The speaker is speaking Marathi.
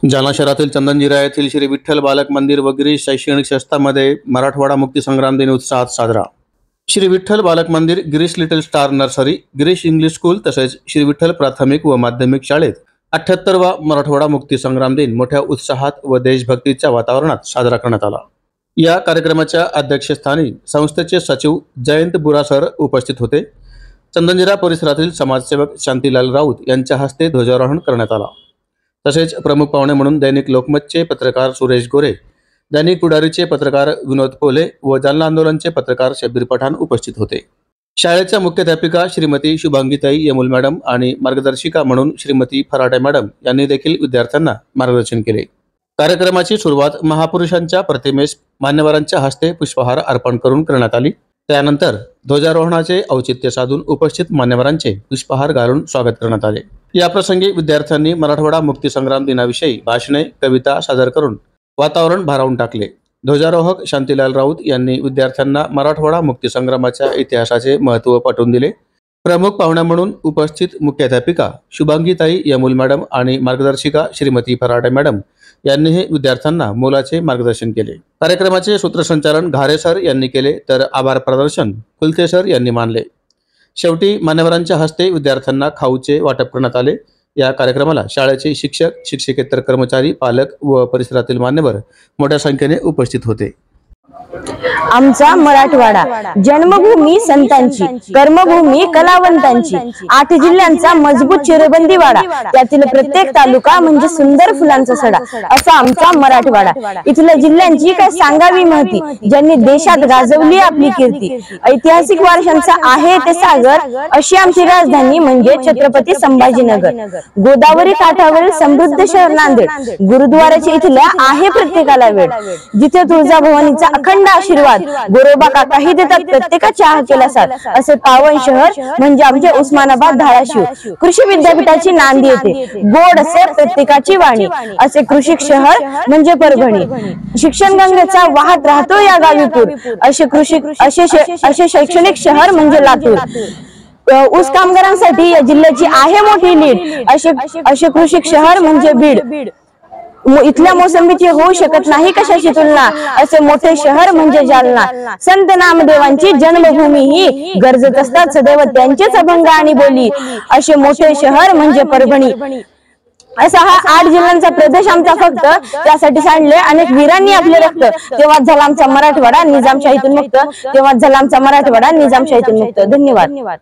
जालना शहरातील चंदनजिरा येथील श्री विठ्ठल बालक मंदिर व गिरीश शैक्षणिक संस्थांमध्ये मराठवाडा मुक्ती संग्राम दिन उत्साहात साजरा। श्री विठ्ठल बालक मंदिर, Girish little star nursery, Girish English school तसेच श्री विठ्ठल प्राथमिक व माध्यमिक शाळेत 78वा मराठवाडा मुक्ती संग्राम दिन मोठ्या उत्साहात व देशभक्तीच्या वातावरणात साजरा करण्यात आला। या कार्यक्रमाच्या अध्यक्षस्थानी संस्थेचे सचिव जयंत बुरा सर उपस्थित होते। चंदनजिरा परिसरातील समाजसेवक शांतीलाल राऊत यांच्या हस्ते ध्वजारोहण करण्यात आला। तसेच प्रमुख पाहुणे म्हणून दैनिक लोकमतचे पत्रकार सुरेश गोरे, दैनिक पुढारीचे पत्रकार विनोद पोले व जालना आंदोलनचे पत्रकार शब्बीर पठाण उपस्थित होते। शाळेच्या मुख्याध्यापिका श्रीमती शुभांगीताई यमुल मॅडम आणि मार्गदर्शिका म्हणून श्रीमती फराटे मॅडम यांनी देखील विद्यार्थ्यांना मार्गदर्शन केले। कार्यक्रमाची सुरुवात महापुरुषांच्या प्रतिमेस मान्यवरांच्या हस्ते पुष्पहार अर्पण करून करण्यात आली। त्यानंतर ध्वजारोहणाचे औचित्य साधून उपस्थित मान्यवरांचे पुष्पहार घालून स्वागत करण्यात आले। या प्रसंगी विद्यार्थ्यांनी मराठवाडा मुक्ती संग्राम दिनाविषयी भाषणे, कविता सादर करून वातावरण भारावून टाकले। ध्वजारोहक शांतीलाल राऊत यांनी विद्यार्थ्यांना मराठवाडा मुक्ती संग्रामाच्या इतिहासाचे महत्त्व पटवून दिले। प्रमुख पाहुण्या म्हणून उपस्थित मुख्याध्यापिका शुभांगीताई यमुल मॅडम आणि मार्गदर्शिका श्रीमती फराटे मॅडम यांनीही विद्यार्थ्यांना मोलाचे मार्गदर्शन केले। कार्यक्रमाचे सूत्रसंचालन घारे सर यांनी केले तर आभार प्रदर्शन कुलते सर यांनी मानले। शेवटी मान्यवरांच्या हस्ते विद्यार्थ्यांना खाऊचे वाटप करण्यात आले। या कार्यक्रमाला शाळेचे शिक्षक, शिक्षकेतर कर्मचारी, पालक व परिसरातील मान्यवर मोठ्या संख्येने उपस्थित होते। आमचा मराठवाडा जन्मभूमी संतांची, कर्मभूमी कलावंतांची, 8 जिल्ह्यांचा मजबूत चिरबंदीवाडा, त्यातील प्रत्येक तालुका म्हणजे सुंदर फुलांचा सडा, असा आमचा मराठवाडा। इथल्या जिल्ह्यांची काय सांगावी महती, ज्यांनी देशात गाजवली आपली कीर्ती, ऐतिहासिक वारशांचा आहे ते सागर, अशी आमची राजधानी म्हणजे छत्रपती संभाजीनगर। गोदावरी काठावरील समृद्ध शहर नांदेड, गुरुद्वाराच्या इथल्या आहे प्रत्येकाला वेळ, जिथे तुळजाभवानीचा अखंड आशीर्वाद, गोरोबा काकाही देतात प्रत्येकाच्या हाकेला साथ, असे पावन शहर म्हणजे आमचे उस्मानाबाद धाराशिव। कृषी विद्यापीठाची नांदी येते, गोड असे प्रत्येकाची वाणी, असे कृषी शहर म्हणजे परभणी। शिक्षण गंगेचा वाहत राहतो या गावीपूर, असे शैक्षणिक शहर म्हणजे लातूर। ऊस कामगारांसाठी या जिल्ह्याची आहे मोठी लीड, असे कृषी शहर म्हणजे बीड। इथल्या मोसंबीची होऊ शकत नाही कशाची तुलना, असे मोठे शहर म्हणजे जालना। संत नामदेवांची जन्मभूमी ही, गरजत असतात सदैव त्यांचेच अभंग आणि बोली, असे मोठे शहर म्हणजे परभणी। असा हा 8 जिल्ह्यांचा प्रदेश आमचा फक्त, त्यासाठी सांडले अनेक वीरांनी आपले रक्त, तेव्हाच झाला आमचा मराठवाडा निजामशाहीतून मुक्त, तेव्हाच झाला आमचा मराठवाडा निजामशाहीतून मुक्त। धन्यवाद।